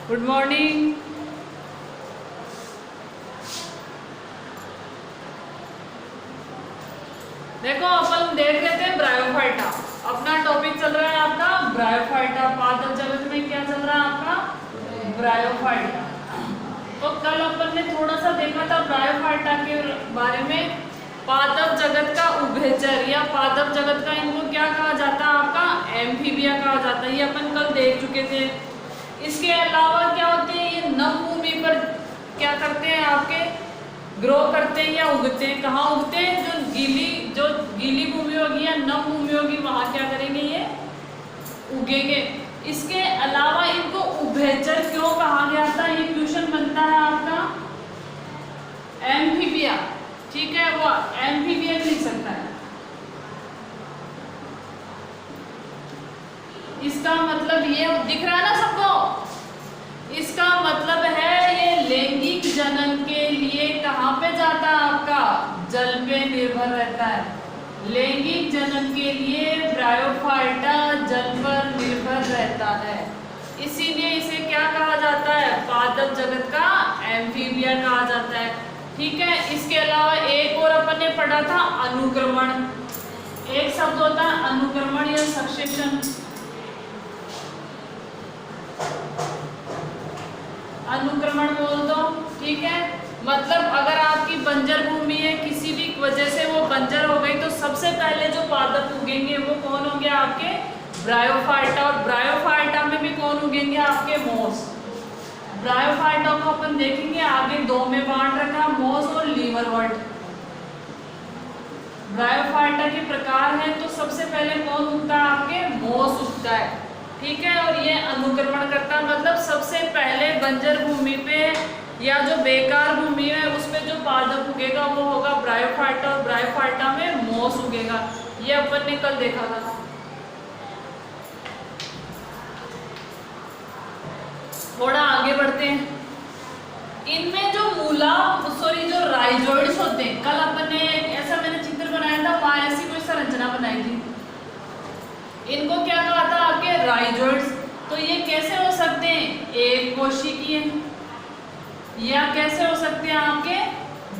Good morning. देखो अपन देख रहे थे ब्रायोफाइटा। अपना टॉपिक चल रहा है आपका ब्रायोफाइटा। पादप जगत में क्या चल रहा है आपका ब्रायोफाइटा। तो कल अपन ने थोड़ा सा देखा था ब्रायोफाइटा के बारे में। पादप जगत का उभयचर या पादप जगत का इनको क्या कहा जाता है आपका एम्फीबिया कहा जाता है। ये अपन कल देख चुके थे। इसके अलावा क्या होते हैं ये नम भूमि पर क्या करते हैं आपके ग्रो करते हैं या उगते हैं। कहाँ उगते हैं जो गीली भूमि होगी या नम भूमि होगी वहां क्या करेंगे ये उगेंगे। इसके अलावा इनको उभयचर क्यों कहा गया था ये क्वेश्चन बनता है आपका एम्फीबिया। ठीक है वो एम्फीबिया लिख सकता है। इसका मतलब ये दिख रहा है ना सबको। इसका मतलब है ये लैंगिक जनन के लिए कहाँ पे जाता है आपका जल पे निर्भर रहता है। लैंगिक जनन के लिए ब्रायोफाइटा जल पर निर्भर रहता है। इसीलिए इसे क्या कहा जाता है पादप जगत का एम्फीबिया कहा जाता है। ठीक है। इसके अलावा एक और अपन ने पढ़ा था अनुक्रमण। एक शब्द होता है अनुक्रमण या सक्सेशन। अनुक्रमण बोल दो। ठीक है। मतलब अगर आपकी बंजर भूमि है किसी भी वजह से वो बंजर हो गई तो सबसे पहले जो पादप उगेंगे वो कौन होंगे आपके ब्रायोफाइटा। और ब्रायोफाइटा में भी कौन उगेंगे आपके मोस। ब्रायोफाइटा को अपन देखेंगे आगे दो में बांट रखा मोस और लीवरवर्ट। ब्रायोफाइटा के प्रकार हैं तो सबसे पहले कौन उगता है आपके मोस उगता है। ठीक है। और ये अनुक्रमण करता है मतलब सबसे पहले बंजर भूमि पे या जो बेकार भूमि है उस पे जो पादप उगेगा वो होगा ब्रायोफाइटा और ब्रायोफाइटा में मोस उगेगा। ये अपन ने कल देखा था। थोड़ा आगे बढ़ते हैं। इनमें जो जो राइजोइड्स होते हैं कल अपन ने ऐसा मैंने चित्र बनाया था वहां ऐसी कोई संरचना बनाई थी। इनको क्या कहा था आपके राइजोइड्स। तो ये कैसे हो सकते हैं एक कोशिकीय या कैसे हो सकते हैं आपके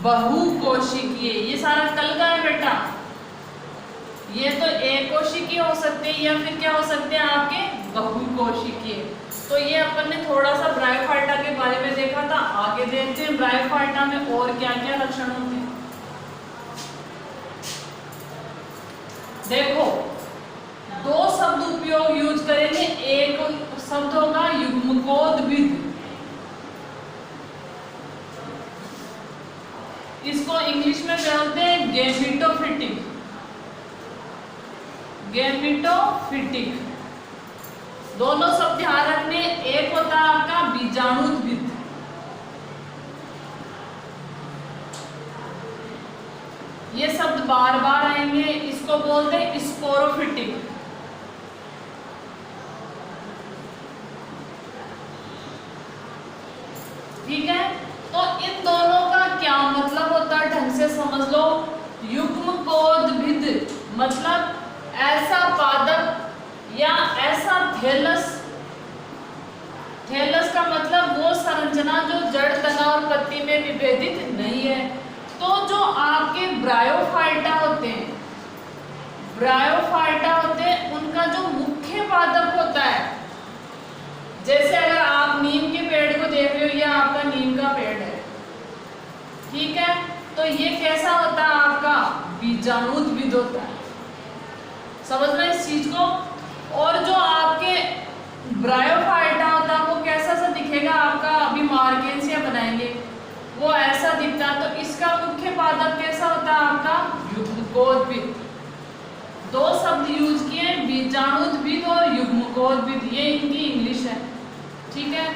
बहुकोशिकीय। ये सारा कल का है बेटा। ये तो एक कोशिकीय हो सकते हैं या फिर क्या हो सकते हैं आपके बहुकोशिकीय। तो ये अपन ने थोड़ा सा ब्रायोफाइटा के बारे में देखा था। आगे देखते हैं ब्रायोफाइटा में और क्या क्या लक्षण होते हैं। देखो दो शब्द उपयोग यूज करेंगे। एक शब्द होगा युग्मकोद्भिद। इसको इंग्लिश में बोलते हैं गैमेटोफिटिक। गैमेटोफिटिक दोनों शब्द ध्यान रखने। एक होता है आपका बीजाणुद्भिद। ये शब्द बार बार आएंगे। इसको बोलते हैं स्पोरोफिटिक। ठीक है। तो इन दोनों का क्या मतलब होता है ढंग से समझ लो। युग्मकोद्भिद मतलब ऐसा पादप या ऐसा थैलस। थैलस का मतलब वो संरचना जो जड़ तना और पत्ती में विभेदित नहीं है। तो जो आपके ब्रायोफाइटा होते हैं उनका जो मुख्य पादप होता है जैसे अगर आप नीम के पेड़ को देख रहे हो ये आपका नीम का पेड़ है। ठीक है। तो ये कैसा होता है आपका बीजाणुद्भिद होता है। समझना इस चीज को। और जो आपके ब्रायोफाइटा होता है वो कैसा सा दिखेगा आपका अभी मार्केंसिया बनाएंगे वो ऐसा दिखता है। तो इसका मुख्य पादप कैसा होता है आपका युग्मकोद्भिद। दो शब्द यूज किए बीजाणुद्भिद और युग्मकोद्भिद। ये इनकी इंग्लिश है। ठीक है।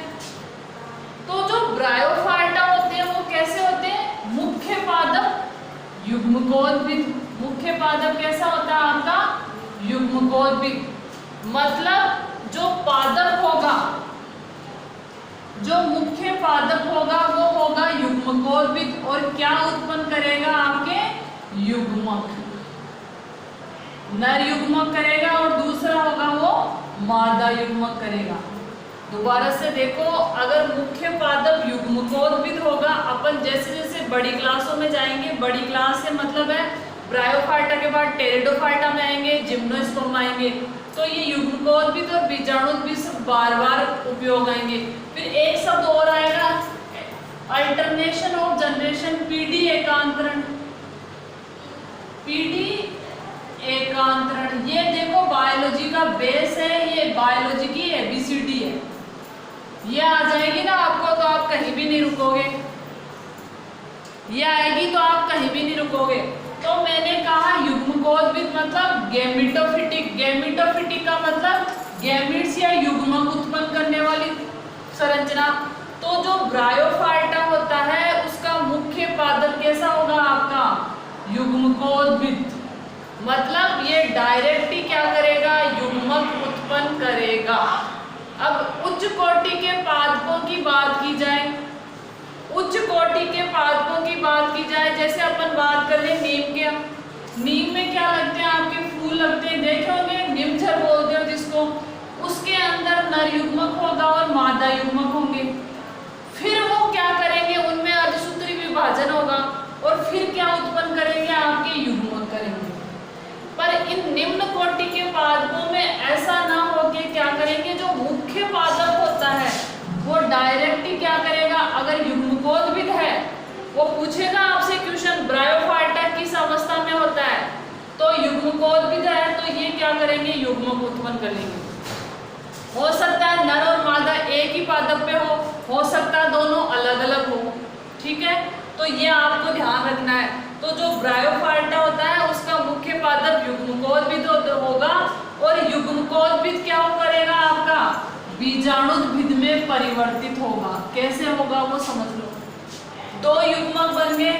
तो जो ब्रायोफाइटा होते हैं वो कैसे होते हैं मुख्य पादप युग्मकोद्भिद। मुख्य पादप कैसा होता है आपका युग्मकोद्भिद। मतलब जो पादप होगा जो मुख्य पादप होगा वो होगा युग्मकोद्भिद और क्या उत्पन्न करेगा आपके युग्मक। नर युग्मक करेगा और दूसरा होगा वो मादा युग्मक करेगा। दोबारा से देखो, अगर मुख्य पादप युग्मकोद्भिद होगा, अपन जैसे जैसे बड़ी क्लासों में जाएंगे, बड़ी क्लास से मतलब है ब्रायोफाइटा के बाद टेरिडोफाइटा में आएंगे, जिम्नोस्पर्म आएंगे, तो ये युग्मकोद्भिद और बीजाणुद्भिद सब बार बार उपयोग आएंगे। फिर एक शब्द और आएगा, अल्टरनेशन ऑफ जनरेशन, पीडी एकांतरण। पीडी एकांतरण, ये देखो बायोलॉजी का बेस है, ये बायोलॉजी की एबीसीडी है, ये आ जाएगी ना आपको तो आप कहीं भी नहीं रुकोगे, ये आएगी तो आप कहीं भी नहीं रुकोगे। तो मैंने कहा युग्मकोद्भिद मतलब गैमेटोफिटिक, गैमेटोफिटिक का मतलब गैमेट्स या युग्मक उत्पन्न करने वाली संरचना। तो जो ब्रायोफाइटा होता है उसका मुख्य पादप कैसा होगा आपका, युग्मकोद्भिद, मतलब ये डायरेक्ट ही क्या करेगा, युग्मक उत्पन्न करेगा। अब उच्च कोटि के पादपों की बात की जाए, उच्च कोटि के पादपों की बात की जाए, जैसे अपन बात कर ले नीम के, नीम में क्या लगते हैं आपके, फूल लगते हैं, देखे होंगे, नीमझर बोलते हो जिसको, उसके अंदर नर युग्मक होगा और मादा युग्मक होंगे। फिर वो क्या करेंगे, उनमें अर्धसूत्री विभाजन होगा और फिर क्या उत्पन्न करेंगे, आपके युग्मक करेंगे। पर इन निम्न कोटि के पादपों में ऐसा ना हो कि क्या करेंगे, जो मुख्य पादप होता है वो डायरेक्ट ही क्या करेगा, अगर युग्मकोद्भिद है, वो पूछेगा आपसे क्वेश्चन ब्रायोफाइटा किस अवस्था में होता है, तो युग्मकोद्भिद है तो ये क्या करेंगे, युग्मक उत्पन्न करेंगे। हो सकता है नर और मादा एक ही पादप पे हो सकता है दोनों अलग अलग हो, ठीक है, तो ये आपको ध्यान रखना है। तो जो ब्रायोफाइटा होता है उसका मुख्य पादप युग्मकोद्भिद होगा और युग्मकोद्भिद क्या करेगा आपका, बीजाणुद्भिद में परिवर्तित होगा। कैसे होगा वो समझ लो, दो युग्मक बन गए,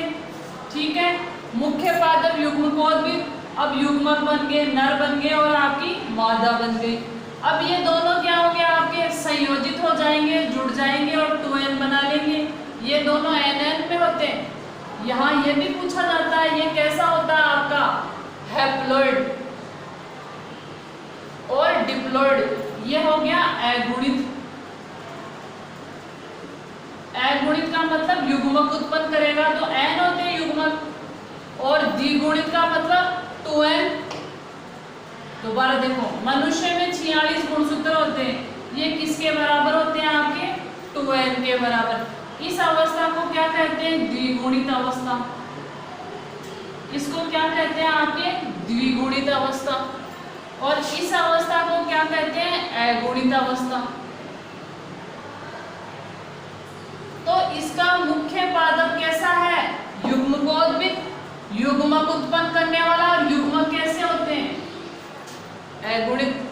ठीक है, मुख्य पादप युग्मकोद्भिद, अब युग्मक बन गए, नर बन गए और आपकी मादा बन गई। अब ये दोनों क्या हो गया, आपके संयोजित हो जाएंगे, जुड़ जाएंगे और 2n बना लेंगे। ये दोनों nn में होते हैं। यहाँ ये भी पूछा जाता है ये कैसा होता है आपका, हैप्लॉइड और डिप्लॉइड, ये हो गया अगुणित। अगुणित का मतलब युग्मक उत्पन्न करेगा, तो n होते हैं युग्मक, और द्विगुणित का मतलब 2n। दोबारा देखो, मनुष्य में 46 गुणसूत्र होते हैं, ये किसके बराबर होते हैं, आपके 2n के बराबर। इस अवस्था को क्या कहते हैं, द्विगुणित अवस्था। इसको क्या कहते हैं आपके, द्विगुणित अवस्था। और इस अवस्था को क्या कहते हैं, अगुणित अवस्था। तो इसका मुख्य पादप कैसा है, युग्मकोद्भिद, युग्मक उत्पन्न करने वाला, और युग्मक कैसे होते हैं, अगुणित।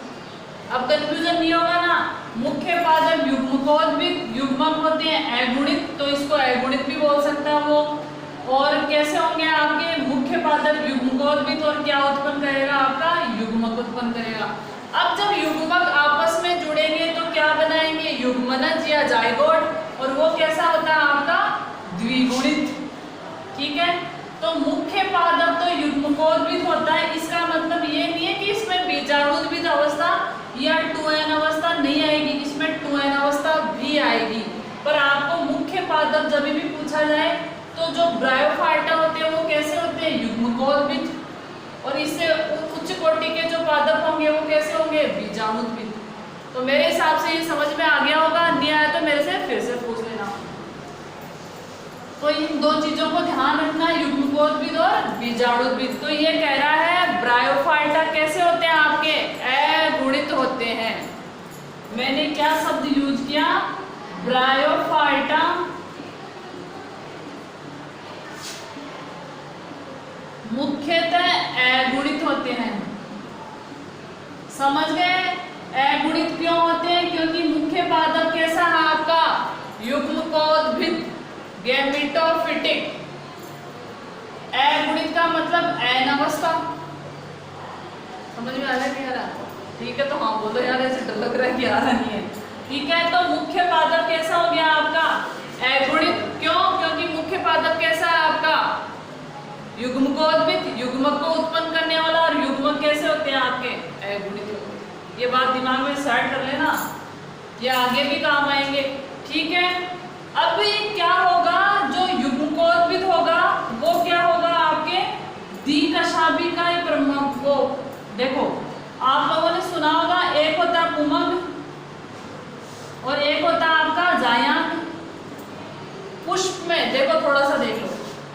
अब कंफ्यूजन नहीं होगा ना, मुख्य पादप युग्मकोद्भिद, युग्मक होते हैं अगुणित, तो इसको अगुणित भी बोल सकता है वो। और कैसे होंगे आपके मुख्य पादप युग्मकोद्भिद और क्या उत्पन्न करेगा आपका, युग्मक उत्पन्न करेगा। अब जब युग्मक आपस में जुड़ेंगे तो क्या बनाएंगे, युग्मनज या जाइगोट, और वो कैसा होता है आपका, द्विगुणित, ठीक है। तो मुख्य पादप तो युग्मकोद्भिद होता है, इसका मतलब ये नहीं है कि इसमें बीजाणुद्भिद अवस्था या 2n अवस्था नहीं आएगी, इसमें 2n अवस्था भी आएगी। पर आपको मुख्य पादप जब भी पूछा जाए तो जो ब्रायोफाइटा होते हैं वो कैसे होते हैं, युग्मकोद्भिद, और इससे उच्च कोटि के जो पादप होंगे वो कैसे होंगे, बीजाणुद्भिद। तो मेरे हिसाब से ये समझ में आ गया होगा, नहीं आया तो मेरे से फिर से पूछ लेना। तो इन दो चीजों को ध्यान रखना, युग्मकोद्भिद और बीजाणुद्भिद। तो ये कह रहा है ब्रायोफाइटा कैसे होते हैं आपके, अगुणित होते हैं। मैंने क्या शब्द यूज किया, ब्रायोफाइटा मुख्यतः अगुणित होते हैं। समझ गए, अगुणित क्यों होते हैं, क्योंकि मुख्य पादप कैसा है आपका, युग्मकोद्भिद, गैमेटोफिटिक। अगुणित का मतलब n अवस्था। समझ में आ रहा है नहीं आ रहा, ठीक है, तो हाँ बोलो यार, ऐसे डर लग रहा है कि आ रहा नहीं है, ठीक है। तो मुख्य पादप कैसा हो गया आपका, अगुणित। क्यों, क्योंकि मुख्य पादप कैसा है आपका, युग्मकोद्भिद, युग्मक को उत्पन्न करने वाला, और युग्मक कैसे होते हैं आपके, अगुणित होते हैं। ये बात दिमाग में सेट कर लेना, ये आगे भी काम आएंगे। ठीक है, अब ये क्या होगा, जो युग्मकोद्भिद होगा वो क्या होगा आपके द्विकशाभी का ही प्रमुख को। देखो आप लोगों ने सुना होगा, एक होता है पुमंग और एक होता है आपका जायांग। पुष्प में देखो, थोड़ा सा देख लो,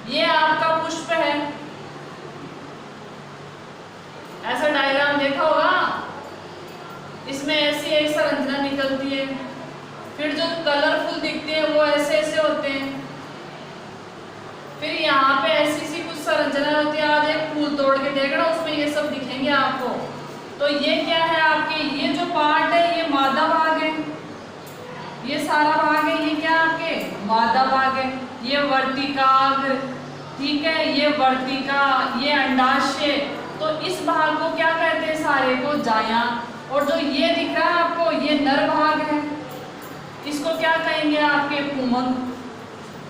ये आपका पुष्प है, ऐसा डायग्राम देखा होगा, इसमें ऐसी एक संरचना निकलती है, फिर जो कलरफुल दिखते हैं वो ऐसे ऐसे होते हैं, फिर यहाँ पे ऐसी सी कुछ संरचना होती है। आज एक फूल तोड़ के देखना, उसमें ये सब दिखेंगे आपको। तो ये क्या है आपके, ये जो पार्ट है ये मादा भाग है, ये सारा भाग है, ये क्या आपके मादा भाग है, ये वर्तिकाग्र, ठीक है, ये वर्तिका, ये अंडाशय। तो इस भाग को क्या कहते हैं, सारे को जायांग। और जो ये दिख रहा है आपको, ये नर भाग है, इसको क्या कहेंगे आपके पुमंग।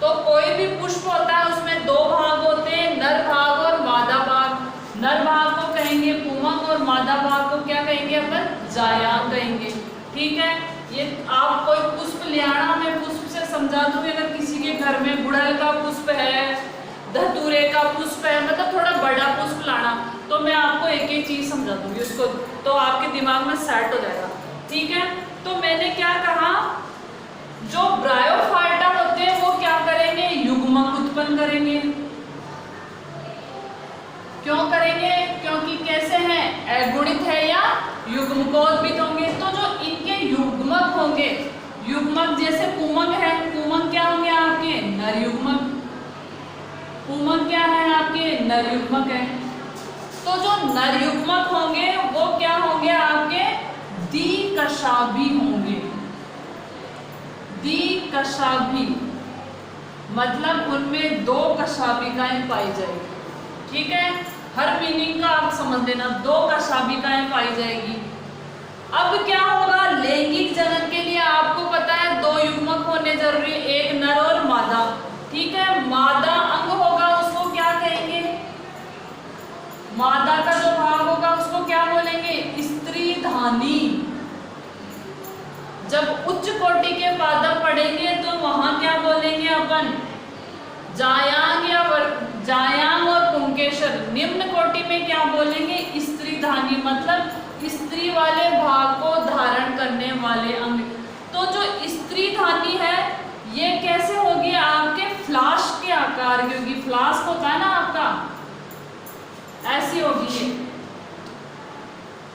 तो कोई भी पुष्प होता है उसमें दो भाग होते हैं, नर भाग और मादा भाग। नर भाग को कहेंगे पुमंग और मादा भाग को क्या कहेंगे अपन, जायांग कहेंगे। ठीक है, ये आप कोई पुष्प ले आना, मैं पुष्प से समझा दूंगी। अगर किसी के घर में गुड़हल का पुष्प है, धतूरे का पुष्प है, मतलब थोड़ा बड़ा पुष्प लाना, तो मैं आपको एक एक चीज समझा दूंगी उसको, तो आपके दिमाग में सेट हो जाएगा। ठीक है, तो मैंने क्या कहा, जो ब्रायोफाइटा होते हैं वो क्या करेंगे, युग्मक उत्पन्न करेंगे। क्यों करेंगे, क्योंकि कैसे हैं, अगुणित है या युग्मकोद्भिद होंगे। तो जो इनके युग्मक होंगे, युग्मक जैसे पुमंग है, पुमंग क्या होंगे आपके नर युग्मक, पुमंग क्या है आपके नर युग्मक है। तो जो नर युग्मक होंगे वो क्या होंगे आपके द्विकशाभी होंगे। द्विकशाभी मतलब उनमें दो कशाभिकाएं पाई जाएगी। ठीक है, हर मीनिंग का आप समझ लेना, दो कशाभिकाएं पाई जाएगी। अब क्या होगा, लैंगिक जनन के लिए आपको पता है दो युग्मक होने जरूरी है, एक नर और मादा। ठीक है, मादा अंग होगा उसको क्या कहेंगे, मादा का जो भाग होगा उसको क्या बोलेंगे, स्त्रीधानी। जब उच्च कोटि के पादप पढ़ेंगे तो वहां क्या बोलेंगे अपन, जायांग या जायांग और पुंकेसर। निम्न कोटि में क्या बोलेंगे, स्त्रीधानी, मतलब स्त्री वाले भाग को धारण करने वाले अंग। तो जो स्त्रीधानी है ये कैसे होगी, आपके फ्लास्क के आकार की होगी। फ्लास्क होता है ना आपका, ऐसी होगी ये,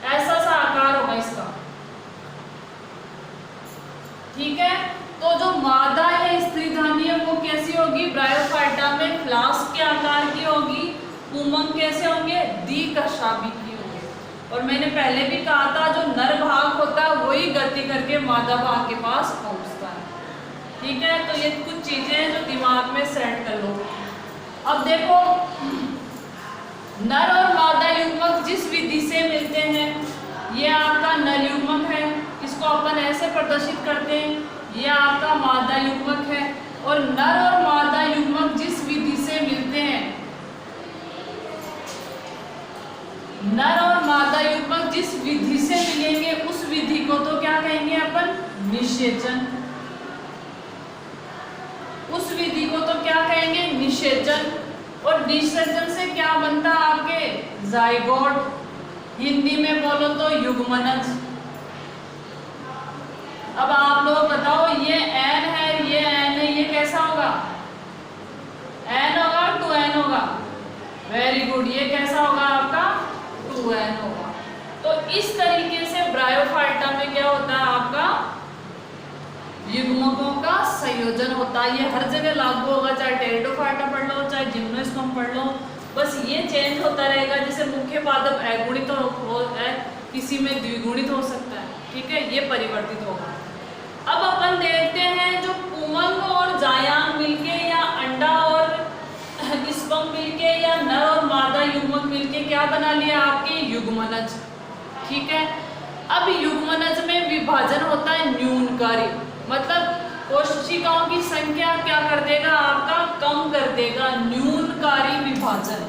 ऐसा सा आकार होगा इसका। ठीक है, तो जो मादा या स्त्रीधानी है वो कैसी होगी, ब्रायोफाइटा में फ्लास्क के आकार की होगी। पुमंग कैसे होंगे, द्विकशाभी की होंगे। और मैंने पहले भी कहा था जो नर भाग होता है वही गति करके मादा भाग के पास पहुंचता है। ठीक है, तो ये कुछ चीजें हैं जो दिमाग में सेट कर लो। अब देखो, नर और मादा युग्मक जिस विधि से मिलते हैं, ये आपका नर युग्मक है, इसको अपन ऐसे प्रदर्शित करते हैं, ये आपका मादा युग्मक है। और नर और मादा युग्मक जिस विधि से मिलते हैं, नर और मादा युग्मक जिस विधि से मिलेंगे उस विधि को तो क्या कहेंगे अपन, निषेचन। उस विधि को तो क्या कहेंगे, निषेचन। और निषेचन से क्या बनता है आपके, जाइगोट। हिंदी में बोलो तो युग्मनज। अब आप लोग बताओ, ये एन है, ये एन है, ये कैसा होगा, एन होगा 2n होगा। वेरी गुड, ये कैसा होगा आपका 2n होगा। तो इस तरीके से ब्रायोफाइटा में क्या होता है आपका, युग्मकों का संयोजन होता है। ये हर जगह लागू होगा, चाहे टेरिडोफाइटा पढ़ लो, चाहे जिम्नोस्पर्म पढ़ लो, बस ये चेंज होता रहेगा। जैसे मुख्य पादप अगुणित हो है, किसी में द्विगुणित हो सकता है। ठीक है, ये परिवर्तित होगा। अब अपन देखते हैं जो पुमंग और जायांग मिलके या अंडा और स्पर्म मिलके या नर और मादा युग्मक मिलके क्या बना लिया आपके, युग्मनज। ठीक है, अब युग्मनज में विभाजन होता है न्यूनकारी, मतलब कोशिकाओं की संख्या क्या कर देगा आपका, कम कर देगा। न्यूनकारी विभाजन,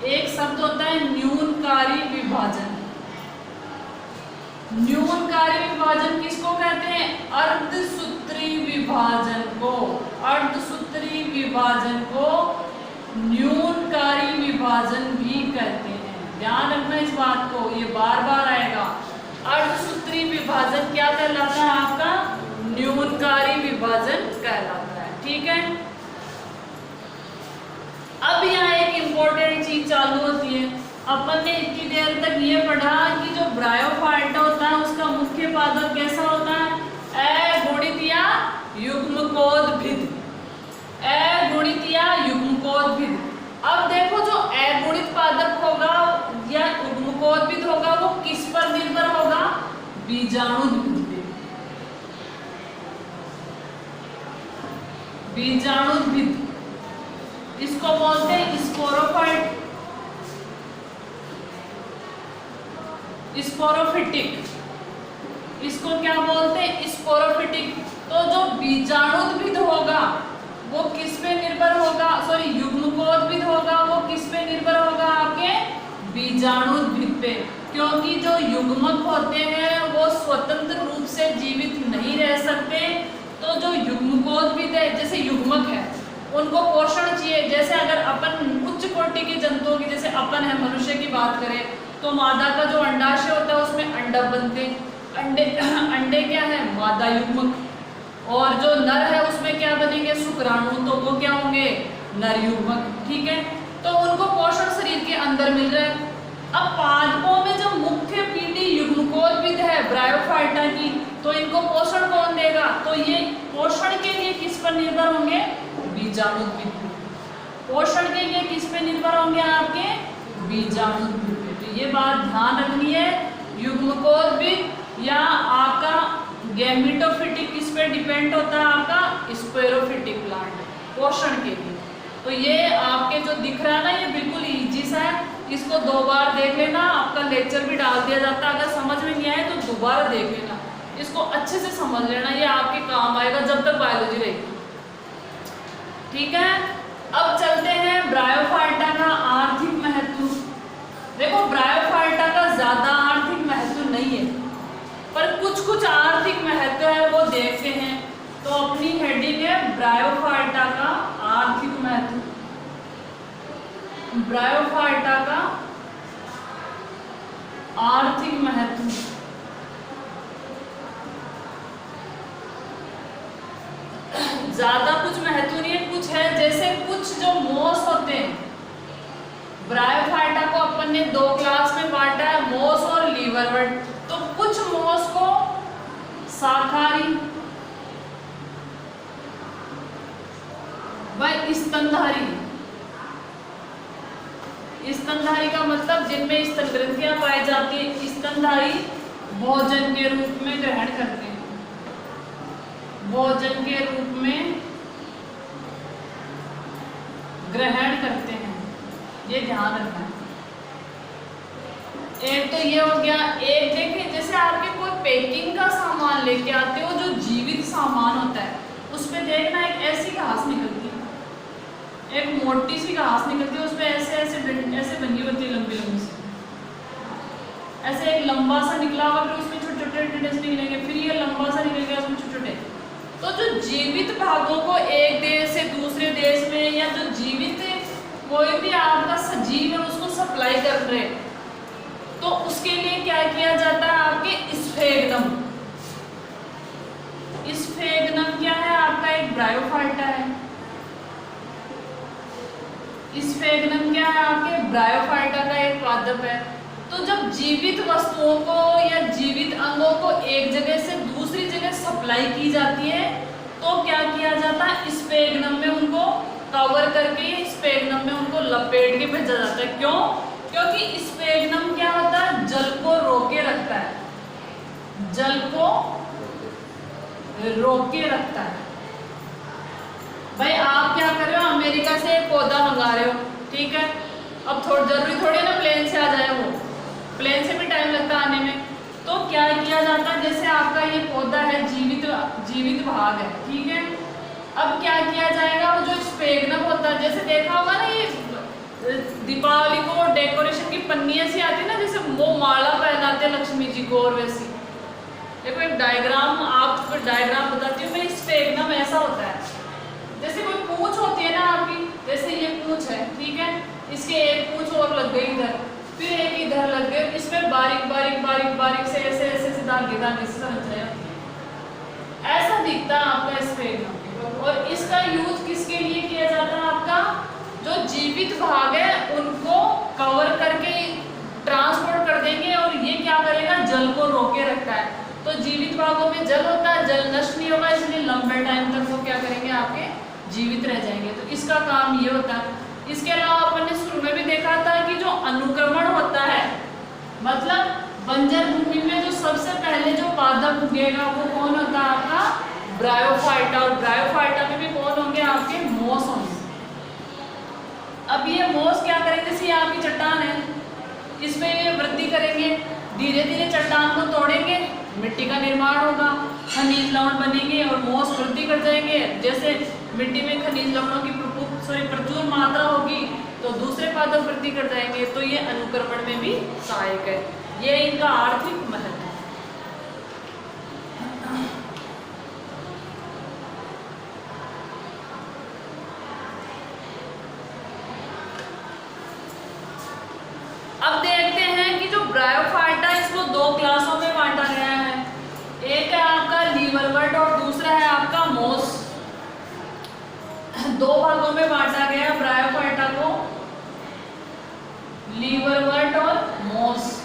एक शब्द होता है न्यूनकारी विभाजन। न्यूनकारी विभाजन किसको कहते हैं? अर्धसूत्री विभाजन को। अर्धसूत्री विभाजन को न्यूनकारी विभाजन भी कहते हैं। ध्यान रखना इस बात को, ये बार बार आएगा। अर्धसूत्री विभाजन क्या कहलाता है आपका? न्यूनकारी विभाजन कहलाता है। ठीक है, अब यहाँ एक इंपॉर्टेंट चीज चालू होती है। अपन ने इतनी देर तक ये पढ़ा कि जो ब्रायोफाइटा होता है उसका मुख्य पादप कैसा होता है? अगुणित या युग्मकोद्भिद। अगुणित या युग्मकोद्भिद। अब देखो जो अगुणित पादप होगा या युग्मकोद्भिद होगा वो किस पर निर्भर होगा? बीजाणुद्भिद पे। बीजाणुद्भिद इसको बोलते हैं स्पोरोफाइट, स्पोरोफिटिक। इसको क्या बोलते हैं? स्पोरोफिटिक। तो जो बीजाणुद्भिद होगा वो किस पे निर्भर होगा? सॉरी, युग्मकोद्भिद होगा वो किस पे निर्भर होगा? आपके बीजाणुद्भिद पे। क्योंकि जो युग्मक होते हैं वो स्वतंत्र रूप से जीवित नहीं रह सकते। तो जो युग्मकोद्भिद है, जैसे युग्मक है, उनको पोषण चाहिए। जैसे अगर अपन उच्च कोटि के जंतुओं की, जैसे अपन है, मनुष्य की बात करें तो मादा का जो अंडाशय होता है उसमें अंडा बनते हैं। अंडे क्या है? मादा युग्मक। और जो नर है उसमें क्या बनेंगे? शुक्राणु। तो वो क्या होंगे? नर युग्मक। ठीक है, तो उनको पोषण शरीर के अंदर मिल रहा है। अब पादपों में जो मुख्य पीढ़ी युग्मकोद्भिद है ब्रायोफाइटा की, तो इनको पोषण कौन देगा? तो ये पोषण के लिए किस पर निर्भर होंगे? बीजाणुद्भिद। पोषण के लिए किस पे निर्भर होंगे? आपके बीजाणुद्भिद पे। तो ये बात ध्यान रखनी है, युग्मकोद्भिद या आपका गैमेटोफिटिक किस पे डिपेंड होता है? आपका स्पोरोफिटिक प्लांट पोषण के लिए। तो ये आपके जो दिख रहा है ना, ये बिल्कुल इजी सा है। इसको 2 बार देख लेना, आपका लेक्चर भी डाल दिया जाता है। अगर समझ में नहीं आए तो दोबारा देख लेना, इसको अच्छे से समझ लेना, ये आपके काम आएगा जब तक बायोलॉजी रहेगी। ठीक है, अब चलते हैं ब्रायोफाइटा का आर्थिक महत्व। देखो, ब्रायोफाइटा का ज्यादा आर्थिक महत्व नहीं है, पर कुछ कुछ आर्थिक महत्व है वो देखते हैं। तो अपनी हेडिंग है ब्रायोफाइटा का आर्थिक महत्व। ब्रायोफाइटा का आर्थिक महत्व। ज्यादा कुछ महत्व नहीं है, कुछ है। जैसे कुछ जो मोस होते हैं, ब्रायोफाइटा को अपन ने 2 क्लास में बांटा है, मोस और लीवरवर्ट। तो कुछ मोस को शाकाहारी व स्तनधारी। स्तनधारी का मतलब जिनमें स्तन ग्रंथियां पाई जाती है, स्तनधारी भोजन के रूप में ग्रहण करते हैं। भोजन के रूप में ग्रहण करते हैं, ये ध्यान रखना है। एक तो ये हो गया। एक देखिए, जैसे आपके कोई पैकिंग का सामान लेके आते हो, जो जीवित सामान होता है, उस पे देखना एक ऐसी घास निकलती है, एक मोटी सी घास निकलती है, उस पे ऐसे ऐसे ऐसे बनी होती है, लंबी लंबी सी। ऐसे एक लंबा सा निकला हुआ, फिर उसमें छोटे छोटे टेंडेंस निकलेंगे, फिर ये लंबा सा निकल गया, उसमें छोटे छोटे। तो जो जीवित भागों को एक देश से दूसरे देश में, या जो जीवित कोई भी आपका सजीव है उसको सप्लाई कर रहे, तो उसके लिए क्या किया जाता है? आपके स्फेग्नम। स्फेग्नम क्या है? आपका एक ब्रायोफाइटा है। स्फेग्नम क्या है? आपके ब्रायोफाइटा का एक पादप है। तो जब जीवित वस्तुओं को या जीवित अंगों को एक जगह से दूसरी जगह सप्लाई की जाती है, तो क्या किया जाता है? स्फेग्नम में उनको कवर करके, स्फेग्नम में उनको लपेट के भेजा जाता है। क्यों? क्योंकि स्फेग्नम क्या होता है? जल को रोके रखता है, जल को रोके रखता है। भाई आप क्या कर रहे हो? अमेरिका से एक पौधा मंगा रहे हो, ठीक है? अब जरूरी थोड़ी ना प्लेन से आ जाए, वो प्लेन से भी टाइम लगता है आने में। तो क्या किया जाता है? जैसे आपका ये पौधा है, जीवित भाग है, ठीक है? अब क्या किया जाएगा? वो जो स्फेग्नम होता है, जैसे देखा होगा ना, ये दीपावली को डेकोरेशन की पन्नियां सी आती है ना, जैसे वो माला पहनाते हैं लक्ष्मी जी को, और वैसी देखो एक डायग्राम, आपको डायग्राम बताती हूँ मैं। इस स्फेग्नम ऐसा होता है, जैसे कोई पूंछ होती है ना आपकी, जैसे ये पूंछ है, ठीक है, इसके एक पूंछ और लग गई इधर, फिर एक इधर लग गए, इसमें बारीक बारीक बारीक बारीक से ऐसे ऐसे से धागे धागे से संरचनाएं होती है। ऐसा दिखता है आपका स्फेग्नम। और इसका यूज किसके लिए किया जाता है? आपका जो जीवित भाग है उनको कवर करके ट्रांसपोर्ट कर देंगे, और ये क्या करेगा? जल को रोके रखता है। तो जीवित भागों में जल होता है, जल नष्ट नहीं होगा, इसलिए लंबे टाइम तक वो क्या करेंगे? आपके जीवित रह जाएंगे। तो इसका काम ये होता है। इसके अलावा अपन ने शुरू में भी देखा था कि जो अनुक्रमण होता है, मतलब बंजर भूमि में जो सबसे पहले जो पादप उगेगा वो कौन होता है? आपका ब्रायोफाइटा। और ब्रायोफाइटा में भी कौन होंगे? आपके मोस होंगे। अब ये मोस क्या करेंगे? जैसे आपकी चट्टान है, इसमें ये वृद्धि करेंगे, धीरे धीरे चट्टान को तोड़ेंगे, मिट्टी का निर्माण होगा, खनिज लवण बनेंगे और मोस वृद्धि कर जाएंगे। जैसे मिट्टी में खनिज लवणों की प्रचुर मात्रा होगी तो दूसरे पादप वृद्धि कर जाएंगे। तो ये अनुक्रमण में भी सहायक है। ये इनका आर्थिक महत्व है। अब देखते हैं कि जो ब्रायोफाइटा, इसको दो क्लासों में बांटा गया है। एक है आपका लीवरवर्ट और दूसरा है आपका मोस। दो भागों में बांटा गया ब्रायोफाइटा को, लीवरवर्ट और मोस।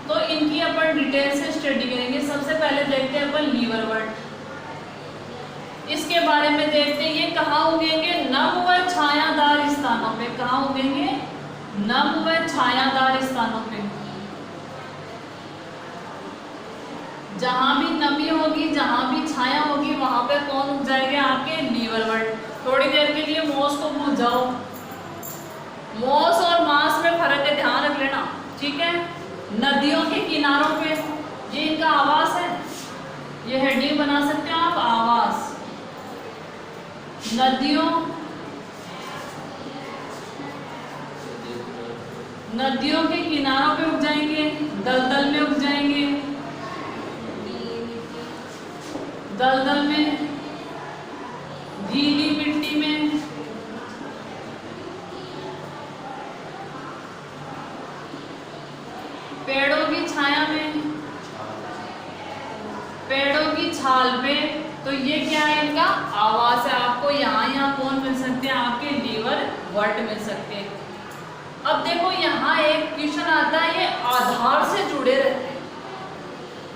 तो इनकी अपन डिटेल से स्टडी करेंगे। सबसे पहले देखते हैं अपन लीवरवर्ट। इसके बारे में देखते हैं ये कहाँ उगेंगे? नम व छायादार स्थानों पे। कहाँ उगेंगे? नम व छायादार स्थानों पे। जहां भी नमी होगी, जहां भी छाया होगी, वहां पे कौन उग जाएंगे? आपके लीवरवर्ट। थोड़ी देर के लिए मोस को भूल जाओ। मोस और मांस में फर्क है, ध्यान रख लेना, ठीक है। नदियों के किनारों पे ये इनका आवास है, ये हेडिंग बना सकते हो आप, आवास। नदियों के किनारों पे उग जाएंगे, दलदल में उग जाएंगे, दलदल में, गीली मिट्टी में, पेड़ों की छाया में, पेड़ों की छाल पे। तो ये क्या है? इनका आवास है। आपको यहाँ कौन मिल सकते हैं? आपके लीवरवर्ट मिल सकते हैं। अब देखो यहाँ एक क्वेश्चन आता है, ये आधार से जुड़े रहते हैं।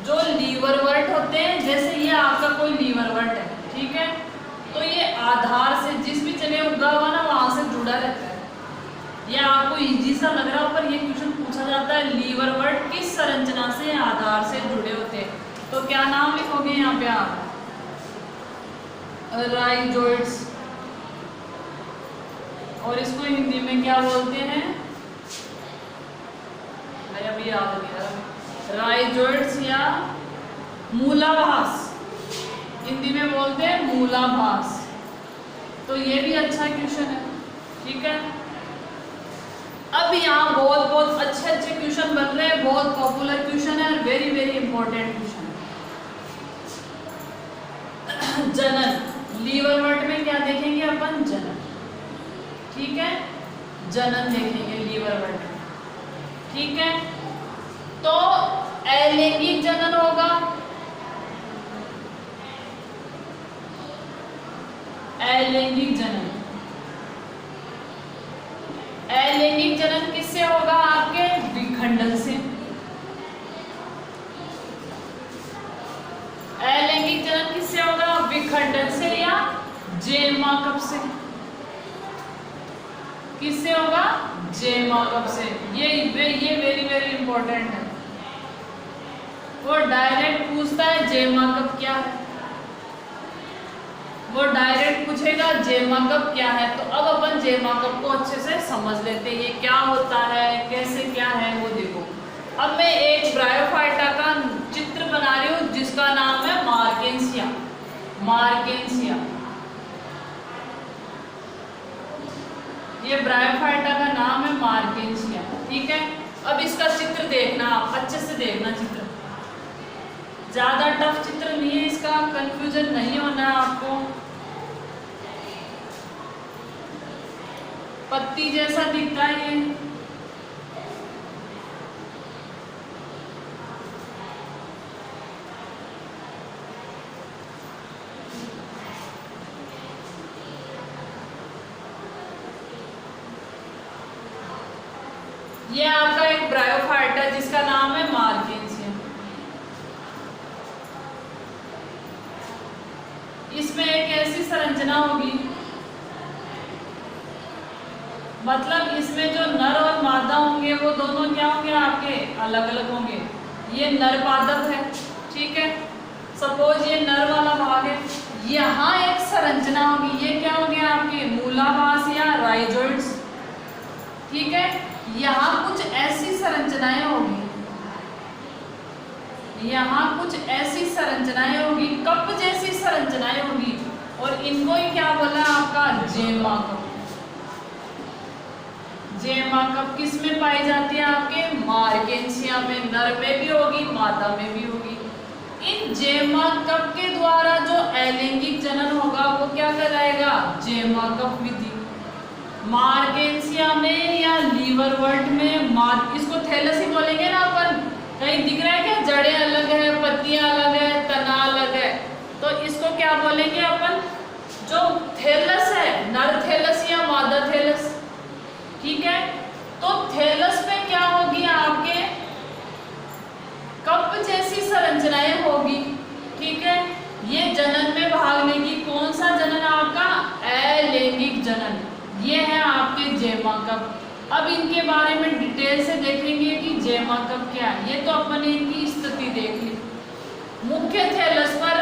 जो लीवरवर्ट होते हैं, जैसे ये आपका कोई लीवरवर्ट है, ठीक है, तो ये आधार से जिस भी जगह उगा हुआ ना वहां से जुड़ा रहता है। ये आपको इजी सा लग रहा है, पर ये क्वेश्चन पूछा जाता है लीवरवर्ट किस संरचना से आधार से जुड़े होते हैं। तो क्या नाम लिखोगे यहाँ पे आप? राइजोइड्स। और इसको हिंदी में क्या बोलते हैं? मैं अभी याद नहीं आ रहा। राइजोइड्स या मूलाभास, हिंदी में बोलते हैं मूलाभास। तो ये भी अच्छा क्वेश्चन है, ठीक है। अब यहाँ बहुत अच्छे क्वेश्चन बन रहे हैं, बहुत पॉपुलर क्वेश्चन है और वेरी वेरी इंपॉर्टेंट क्वेश्चन है। जनन। लीवरवर्ट में क्या देखेंगे अपन? जनन, ठीक है, जनन देखेंगे लीवरवर्ट, ठीक है। तो अलैंगिक जनन होगा। अलैंगिक जनन, अलैंगिक जनन किससे होगा? आपके विखंडन से। अलैंगिक जनन किससे होगा? विखंडन से या जेमाकप से। किससे होगा? जेमाकप से। ये वेरी वेरी इंपॉर्टेंट है। वो डायरेक्ट पूछता है जेमाकप क्या है, वो डायरेक्ट पूछेगा जेमाकप क्या है। तो अब अपन जेमाकप को अच्छे से समझ लेते हैं, ये क्या होता है, कैसे क्या है वो देखो। अब मैं एक ब्रायोफाइटा का चित्र बना रही हूँ जिसका नाम है मार्केंसिया। मार्केंसिया, ये ब्रायोफाइटा का नाम है मार्केंसिया, ठीक है। अब इसका चित्र देखना, आप अच्छे से देखना चित्र। ज्यादा टफ चित्र नहीं है इसका, कंफ्यूजन नहीं होना है आपको। पत्ती जैसा दिखता है ये आपका एक ब्रायोफाइटा जिसका नाम है मार्केंसियम। इसमें एक ऐसी संरचना होगी, मतलब इसमें जो नर और मादा होंगे वो दोनों क्या होंगे आपके अलग अलग होंगे। ये नर पादप है, ठीक है, सपोज ये नर वाला भाग है, यहाँ एक संरचना होगी, ये क्या होंगे आपके मूलाभास या राइजोइड्स, ठीक है। यहाँ कुछ ऐसी संरचनाएं होगी, यहाँ कुछ ऐसी संरचनाएं होगी, कप जैसी संरचनाएं होगी, और इनको ही क्या बोला आपका जेमा कप। जेमा कप किस में पाई जाती है आपके मार्केंसिया में, नर में भी होगी मादा में भी होगी। इन जेमा कप के द्वारा जो अलैंगिक जनन होगा वो क्या कहलाएगा जेमा कप विधि। मार्केंसिया में या लीवरवर्ट में इसको थैलस ही बोलेंगे ना अपन। कहीं दिख रहा है क्या जड़ें अलग है, पत्तियां अलग है, तना अलग है, तो इसको क्या बोलेंगे अपन जो थैलस है, नर थैलस या मादा थैलस, ठीक है। तो थैलस में क्या होगी आपके कप जैसी संरचनाएं होगी, ठीक है। ये जनन में भाग लेगी, कौन सा जनन आपका अलैंगिक जनन, ये है आपके जेमा कप। अब इनके बारे में डिटेल से देखेंगे कि जेमा कप क्या है। ये तो अपन ने इनकी स्थिति देख ली। मुख्य थैलस पर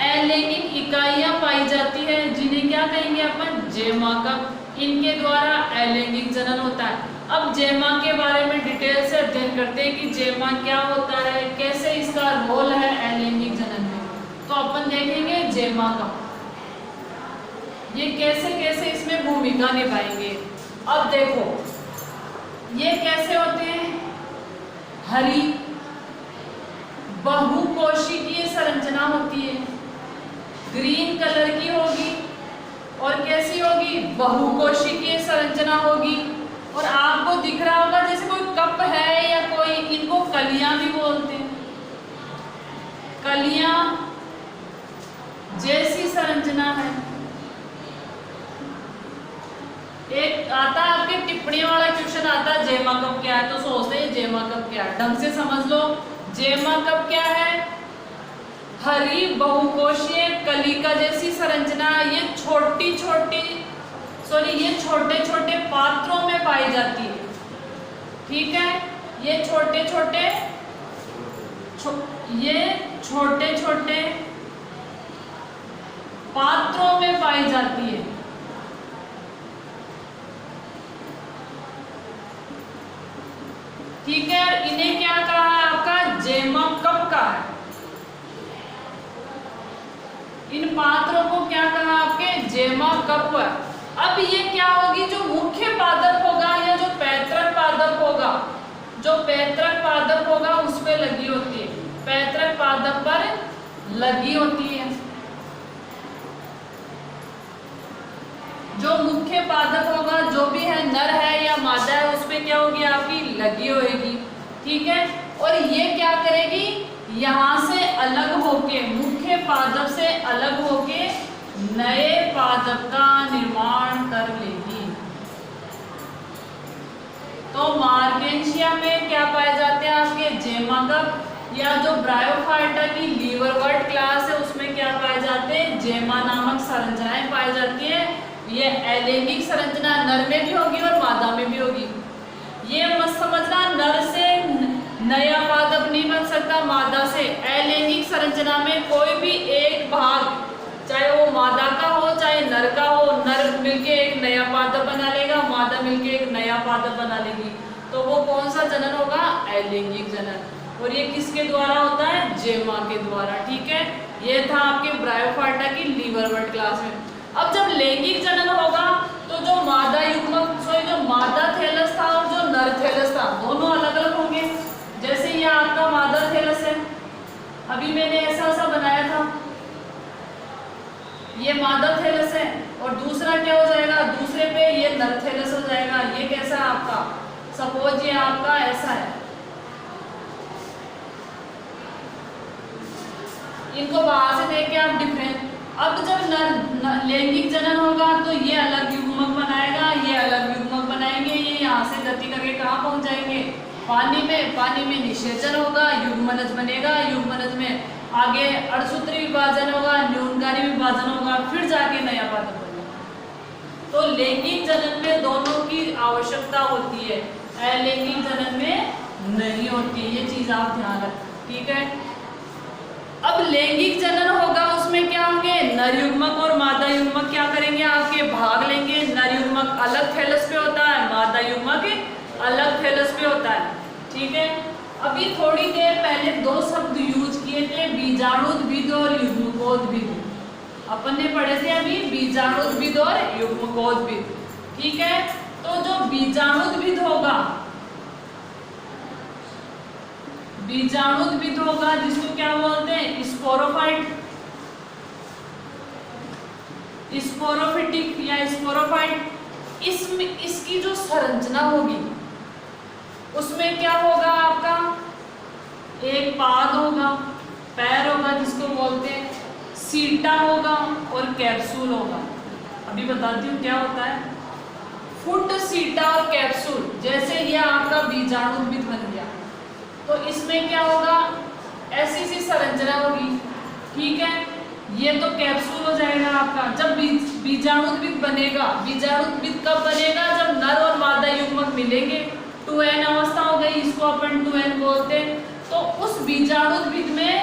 अलैंगिक इकाइयां पाई जाती है जिन्हें क्या कहेंगे अपन जेमा कप। इनके द्वारा अलैंगिक जनन होता है। अब जेमा के बारे में डिटेल से अध्ययन करते हैं कि जेमा क्या होता है, कैसे इसका रोल है अलैंगिक जनन में। तो अपन देखेंगे जेमा कप ये कैसे कैसे इसमें भूमिका निभाएंगे। अब देखो ये कैसे होते हैं, हरी बहुकोशिकीय संरचना होती है, ग्रीन कलर की होगी और कैसी होगी बहुकोशिकीय संरचना होगी। और आपको दिख रहा होगा जैसे कोई कप है या कोई, इनको कलियां भी बोलते हैं, कलियां जैसी संरचना है। एक आता है आपके टिप्पणियों वाला क्वेश्चन आता है जेमा कप क्या है, तो सोचते हैं जेमा कप क्या है। ढंग से समझ लो जेमा कप क्या है, हरी बहुकोशीय कलिका जैसी संरचना। ये छोटी छोटी ये छोटे छोटे पात्रों में पाई जाती है, ठीक है। ये छोटे छोटे पात्रों में पाई जाती है, ठीक है। इन्हें क्या कहा है आपका जेमा कप का है। इन पात्रों को क्या कहा आपके जेमा कप है। अब ये क्या होगी जो मुख्य पादप होगा या जो पैतृक पादप होगा, जो पैतृक पादप होगा उस पे लगी होती है, पैतृक पादप पर लगी होती है। जो मुख्य पादप होगा जो भी है नर है या मादा है उस पे क्या होगी आपकी लगी होगी, ठीक है। और ये क्या करेगी यहाँ से अलग होके, मुख्य पादप से अलग होके नए पादप का निर्माण कर लेगी। तो मार्केंशिया में क्या पाए जाते हैं आपके जेमा कप, या जो ब्रायोफाइटा की लीवरवर्ट क्लास है उसमें क्या पाए जाते हैं जेमा नामक संरचनाएं पाई जाती है। ये अलैंगिक संरचना नर में भी होगी और मादा में भी होगी। ये मत समझना नर से नया पादप नहीं बन सकता, मादा से। अलैंगिक संरचना में कोई भी एक भाग चाहे वो मादा का हो चाहे नर का हो, नर मिलके एक नया पादप बना लेगा, मादा मिलके एक नया पादप बना लेगी, तो वो कौन सा जनन होगा अलैंगिक जनन। और ये किसके द्वारा होता है जेमा के द्वारा, ठीक है। ये था आपके ब्रायोफाइटा की लीवरवर्ट क्लास में। अब जब लैंगिक जनन होगा तो जो मादा युग्मक जो मादा थैलस था और जो नर थैलस था दोनों अलग अलग होंगे। जैसे ये आपका मादा थैलस है, अभी मैंने ऐसा बनाया था, ये मादा थैलस है, और दूसरा क्या हो जाएगा, दूसरे पे ये नर थैलस हो जाएगा। ये कैसा है आपका, सपोज ये आपका ऐसा है, इनको बाहर से देख के आप डिफरेंट। अब जब लैंगिक जनन होगा तो ये अलग युग्मक बनाएगा, ये अलग युग्मक बनाएंगे, ये यहाँ से गति करके कहाँ पहुँच जाएंगे, पानी में। पानी में निषेचन होगा, युग्मनज बनेगा, युग्मनज में आगे अणुसूत्री विभाजन होगा, न्यूनकारी विभाजन होगा, फिर जाके नया पादप बनेगा। तो लैंगिक जनन में दोनों की आवश्यकता होती है, अलैंगिक जनन में नहीं होती। ये चीज आप ध्यान रखें, ठीक है। अब लैंगिक जनन होगा, उसमें क्या होंगे, नर युग्मक और मादा युग्मक क्या करेंगे, आपके भाग लेंगे। नर युग्मक अलग थैलस पे होता है, मादा युग्मक अलग थैलस पे होता है, ठीक है। अभी थोड़ी देर पहले दो शब्द यूज किए थे, बीजाणुद्भिद और युग्मकोद्भिद। अपन ने पढ़े थे अभी बीजाणुद्भिद और युग्मकोद्भिद, ठीक है। तो जो बीजाणुद्भिद होगा, बीजाणुद्भिद होगा जिसको क्या बोलते हैं, स्पोरोफाइट, स्पोरोफिटिक या स्पोरोफाइट। इसमें इसकी जो संरचना होगी उसमें क्या होगा, आपका एक पाद होगा, पैर होगा जिसको बोलते हैं, सीटा होगा और कैप्सूल होगा। अभी बताती हूँ क्या होता है, फुट, सीटा और कैप्सूल। जैसे ये आपका बीजाणुद्भिद बन गया तो इसमें क्या होगा, ऐसी सी संरचना होगी, ठीक है। ये तो कैप्सूल हो जाएगा आपका। जब बीजाणुद्भिद बनेगा, बीजाणुद्भिद कब बनेगा, जब नर और मादा युग्मक मिलेंगे, 2n अवस्था हो गई, इसको अपन 2n बोलते हैं। तो उस बीजाणुद्भिद में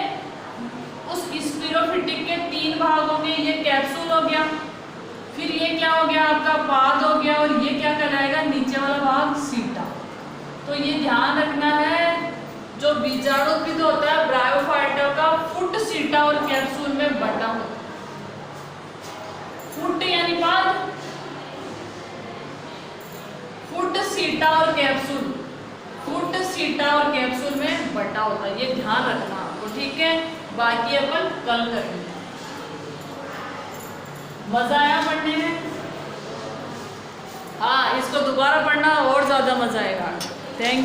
उस स्पिरोफिटिक के 3 भाग होंगे, ये कैप्सूल हो गया, फिर ये क्या हो गया आपका पाद हो गया, और ये क्या कहलाएगा, नीचे वाला भाग सीटा। तो ये ध्यान रखना है, जो बीजाणुद्भिद होता है ब्रायोफाइटा का फुट, सीटा और कैप्सूल में बटा होता है। फुट यानी पाद, फुट, सीटा और कैप्सूल, फुट, सीटा और कैप्सूल में बटा होता है। ये ध्यान रखना आपको, ठीक है। बाकी अपन कल करेंगे। मजा आया पढ़ने में? हाँ, इसको दोबारा पढ़ना और ज्यादा मजा आएगा। Thank you.